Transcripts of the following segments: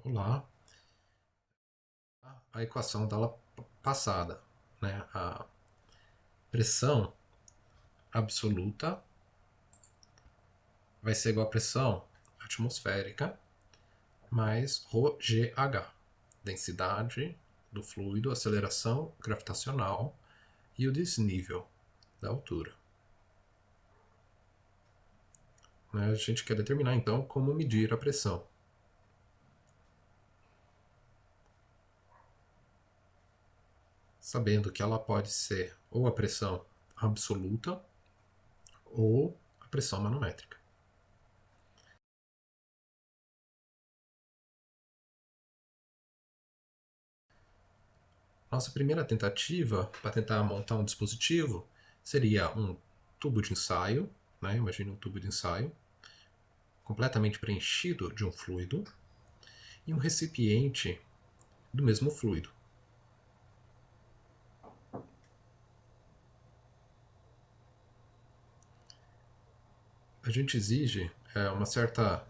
calcular a equação da aula passada, né? A pressão absoluta vai ser igual a pressão atmosférica mais ρgh, densidade do fluido, aceleração gravitacional e o desnível da altura. A gente quer determinar então como medir a pressão. Sabendo que ela pode ser ou a pressão absoluta ou a pressão manométrica. Nossa primeira tentativa para tentar montar um dispositivo seria um tubo de ensaio, né? Imagine um tubo de ensaio completamente preenchido de um fluido e um recipiente do mesmo fluido. A gente exige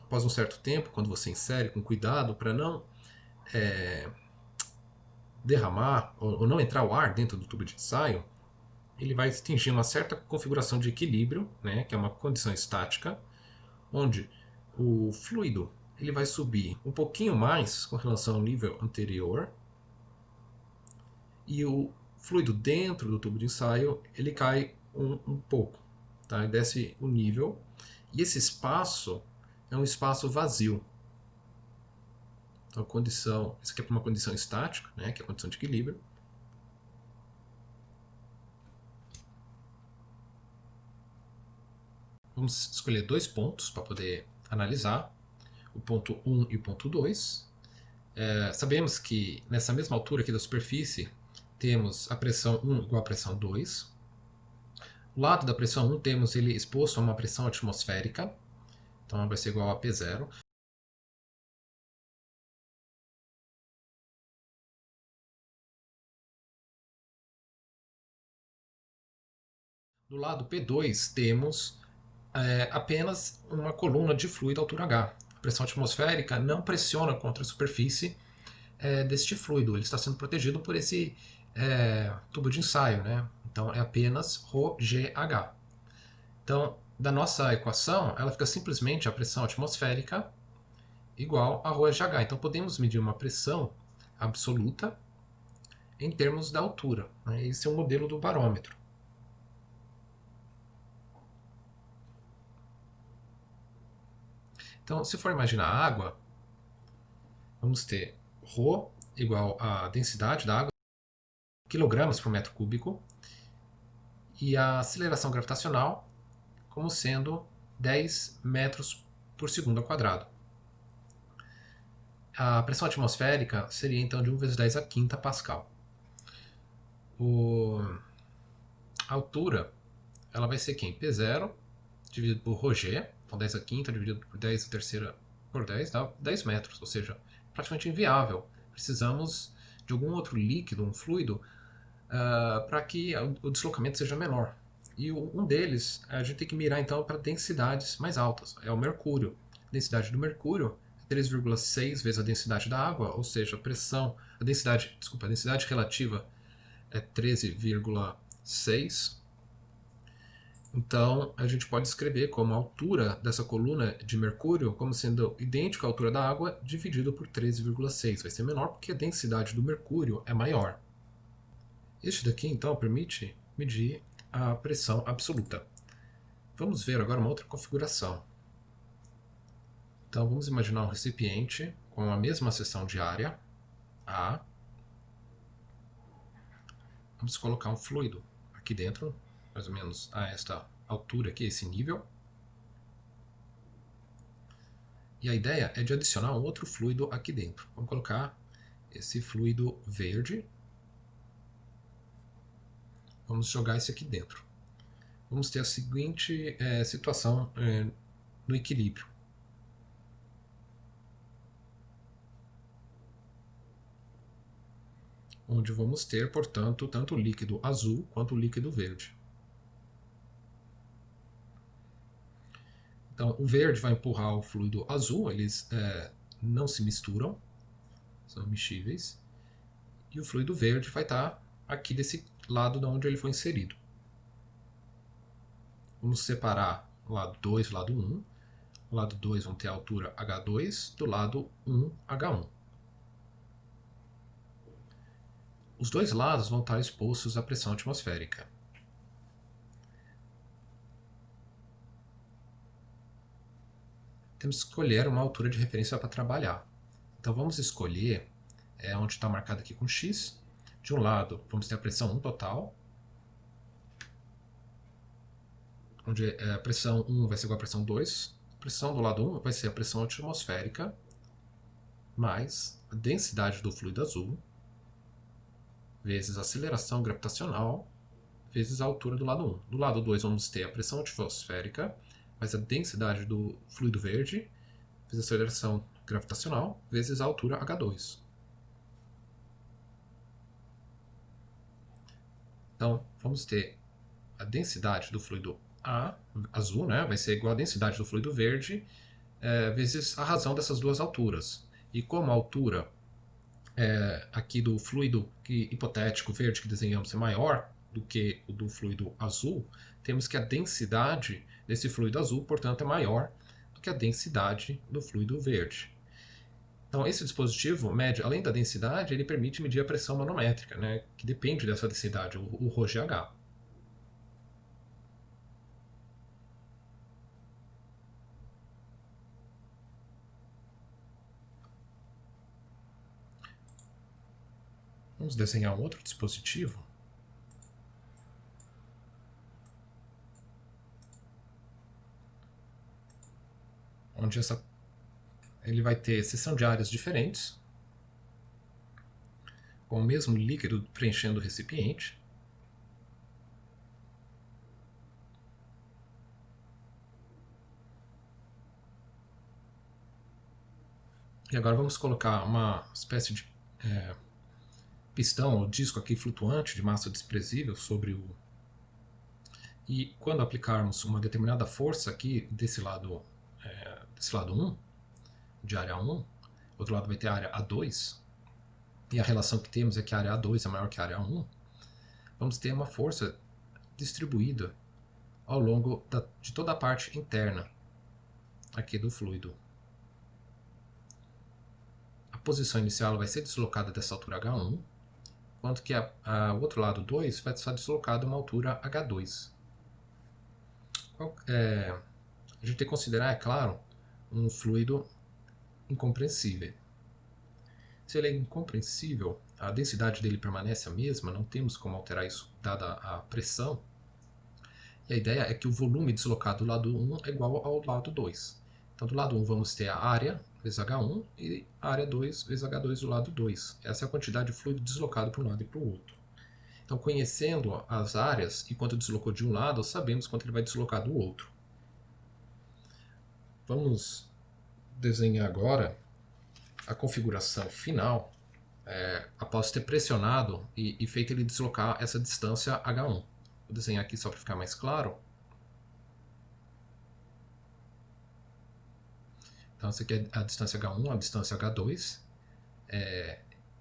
após um certo tempo, quando você insere com cuidado para não derramar ou não entrar o ar dentro do tubo de ensaio, ele vai atingir uma certa configuração de equilíbrio, né, que é uma condição estática, onde o fluido ele vai subir um pouquinho mais com relação ao nível anterior e o fluido dentro do tubo de ensaio ele cai um pouco, tá? E desce o nível, e esse espaço é um espaço vazio. Então, isso aqui é uma condição estática, né, que é a condição de equilíbrio. Vamos escolher dois pontos para poder analisar, o ponto 1 e o ponto 2. Sabemos que nessa mesma altura aqui da superfície temos a pressão 1 igual à pressão 2. O lado da pressão 1 temos ele exposto a uma pressão atmosférica, então vai ser igual a P0. Do lado P2 temos apenas uma coluna de fluido à altura H. A pressão atmosférica não pressiona contra a superfície deste fluido, ele está sendo protegido por esse tubo de ensaio, né? Então é apenas ρgh. Então, da nossa equação, ela fica simplesmente a pressão atmosférica igual a ρgh. Então podemos medir uma pressão absoluta em termos da altura, né? Esse é o modelo do barômetro. Então, se for imaginar a água, vamos ter ρ igual à densidade da água, quilogramas por metro cúbico, e a aceleração gravitacional como sendo 10 metros por segundo ao quadrado. A pressão atmosférica seria então de 1 vezes 10 a quinta pascal. A altura ela vai ser quem? P0 dividido por ρg, então 10 a quinta dividido por 10 a terceira por 10 dá 10 metros, ou seja, praticamente inviável. Precisamos de algum outro líquido, um fluido, para que o deslocamento seja menor. E um deles, a gente tem que mirar então para densidades mais altas, é o mercúrio. A densidade do mercúrio é 3,6 vezes a densidade da água, ou seja, a densidade relativa é 13,6. Então, a gente pode escrever como a altura dessa coluna de mercúrio como sendo idêntica à altura da água dividido por 13,6. Vai ser menor porque a densidade do mercúrio é maior. Este daqui, então, permite medir a pressão absoluta. Vamos ver agora uma outra configuração. Então, vamos imaginar um recipiente com a mesma seção de área, A. Vamos colocar um fluido aqui dentro, mais ou menos a esta altura aqui, esse nível. E a ideia é de adicionar um outro fluido aqui dentro. Vamos colocar esse fluido verde. Vamos jogar isso aqui dentro. Vamos ter a seguinte situação no equilíbrio. Onde vamos ter, portanto, tanto o líquido azul quanto o líquido verde. Então, o verde vai empurrar o fluido azul, eles não se misturam, são mexíveis, e o fluido verde vai estar aqui desse lado de onde ele foi inserido. Vamos separar o lado 2 e o lado 1. Do lado 2 vamos ter a altura H2, do lado 1, H1. Os dois lados vão estar expostos à pressão atmosférica. Temos que escolher uma altura de referência para trabalhar. Então vamos escolher onde está marcado aqui com X. De um lado vamos ter a pressão 1 total, onde a pressão 1 vai ser igual à pressão 2. A pressão do lado 1 vai ser a pressão atmosférica mais a densidade do fluido azul vezes a aceleração gravitacional vezes a altura do lado 1. Do lado 2 vamos ter a pressão atmosférica mais a densidade do fluido verde vezes a aceleração gravitacional vezes a altura H2. Então, vamos ter a densidade do fluido azul, né, vai ser igual à densidade do fluido verde vezes a razão dessas duas alturas. E como a altura aqui do fluido hipotético verde que desenhamos é maior do que o do fluido azul, temos que a densidade desse fluido azul, portanto, é maior do que a densidade do fluido verde. Então, esse dispositivo mede, além da densidade, ele permite medir a pressão manométrica, né, que depende dessa densidade, o ρGH. Vamos desenhar um outro dispositivo. Onde ele vai ter seção de áreas diferentes, com o mesmo líquido preenchendo o recipiente. E agora vamos colocar uma espécie de pistão ou disco aqui flutuante de massa desprezível sobre o... E quando aplicarmos uma determinada força aqui desse lado 1, de área 1, outro lado vai ter a área A2, e a relação que temos é que a área A2 é maior que a área A1, vamos ter uma força distribuída ao longo de toda a parte interna aqui do fluido. A posição inicial vai ser deslocada dessa altura H1, enquanto que o outro lado 2 vai estar deslocado a uma altura H2. A gente tem que considerar, é claro, um fluido incompressível. Se ele é incompressível, a densidade dele permanece a mesma, não temos como alterar isso dada a pressão. E a ideia é que o volume deslocado do lado 1 é igual ao lado 2. Então do lado 1 vamos ter a área vezes H1 e a área 2 vezes H2 do lado 2. Essa é a quantidade de fluido deslocado para um lado e para o outro. Então conhecendo as áreas e quanto deslocou de um lado, sabemos quanto ele vai deslocar do outro. Vamos desenhar agora a configuração final após ter pressionado e feito ele deslocar essa distância H1. Vou desenhar aqui só para ficar mais claro. Então essa aqui é a distância H1, a distância H2.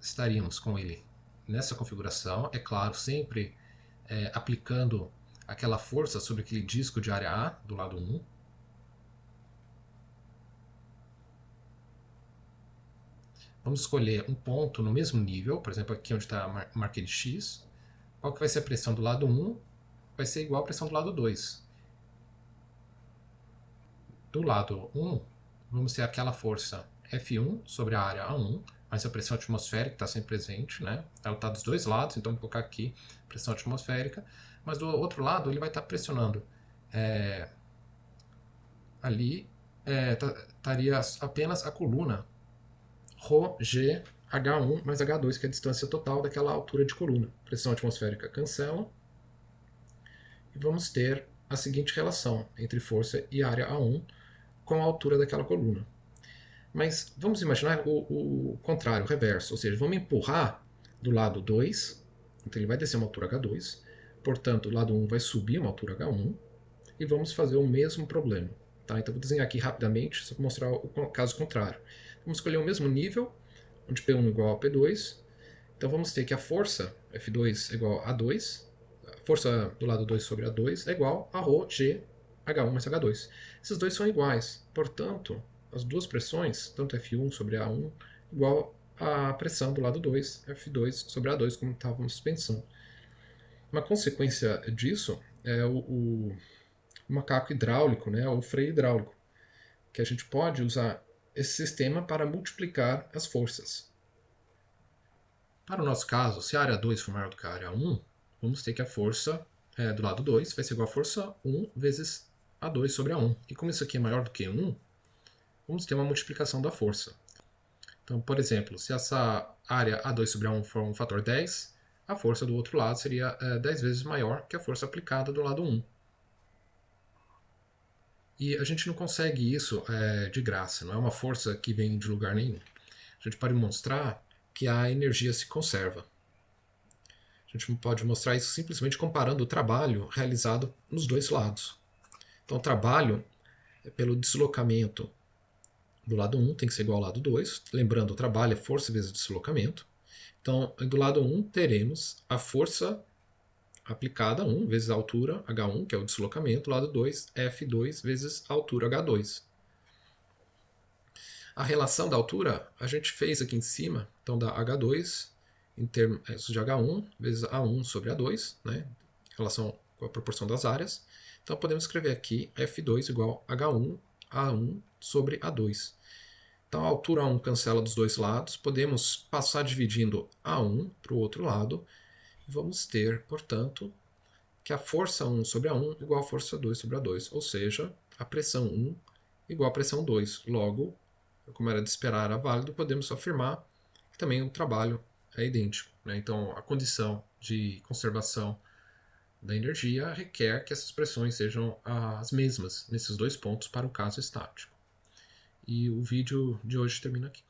Estaríamos com ele nessa configuração, é claro, sempre aplicando aquela força sobre aquele disco de área A do lado 1. Vamos escolher um ponto no mesmo nível, por exemplo, aqui onde está a marca de X. Qual que vai ser a pressão do lado 1? Vai ser igual à pressão do lado 2. Do lado 1, vamos ter aquela força F1 sobre a área A1, mas a pressão atmosférica está sempre presente, né? Ela está dos dois lados, então vou colocar aqui pressão atmosférica. Mas do outro lado, ele vai estar pressionando. Ali estaria apenas a coluna ρg H1 mais H2, que é a distância total daquela altura de coluna. Pressão atmosférica cancela. E vamos ter a seguinte relação entre força e área A1 com a altura daquela coluna. Mas vamos imaginar o contrário, o reverso. Ou seja, vamos empurrar do lado 2, então ele vai descer uma altura H2, portanto o lado 1 vai subir uma altura H1, e vamos fazer o mesmo problema. Tá? Então vou desenhar aqui rapidamente, só para mostrar o caso contrário. Vamos escolher o mesmo nível, onde P1 igual a P2. Então vamos ter que a força F2 é igual a 2, a força do lado 2 sobre A2 é igual a ρ G H1 mais H2. Esses dois são iguais, portanto, as duas pressões, tanto F1 sobre A1, igual à pressão do lado 2, F2 sobre A2, como estávamos pensando. Uma consequência disso é o macaco hidráulico, né, o freio hidráulico, que a gente pode usar esse sistema para multiplicar as forças. Para o nosso caso, se a área 2 for maior do que a área 1, vamos ter que a força do lado 2 vai ser igual a força 1 vezes A2 sobre A1. E como isso aqui é maior do que 1, vamos ter uma multiplicação da força. Então, por exemplo, se essa área A2 sobre A1 for um fator 10, a força do outro lado seria 10 vezes maior que a força aplicada do lado 1. E a gente não consegue isso de graça, não é uma força que vem de lugar nenhum. A gente pode mostrar que a energia se conserva. A gente pode mostrar isso simplesmente comparando o trabalho realizado nos dois lados. Então, o trabalho pelo deslocamento do lado 1 tem que ser igual ao lado 2. Lembrando, o trabalho é força vezes deslocamento. Então, do lado 1 teremos a força aplicada 1 vezes a altura H1, que é o deslocamento. Do lado 2, F2 vezes a altura H2. A relação da altura a gente fez aqui em cima, então dá H2 em termos de H1 vezes A1 sobre A2, né, em relação com a proporção das áreas. Então podemos escrever aqui F2 igual H1 A1 sobre A2. Então a altura 1 cancela dos dois lados, podemos passar dividindo A1 para o outro lado, e vamos ter, portanto, que a força 1 sobre A1 igual a força 2 sobre A2, ou seja, a pressão 1 igual a pressão 2. Logo, como era de esperar, era válido, podemos afirmar que também o trabalho é idêntico, né? Então, a condição de conservação da energia requer que essas pressões sejam as mesmas nesses dois pontos para o caso estático. E o vídeo de hoje termina aqui.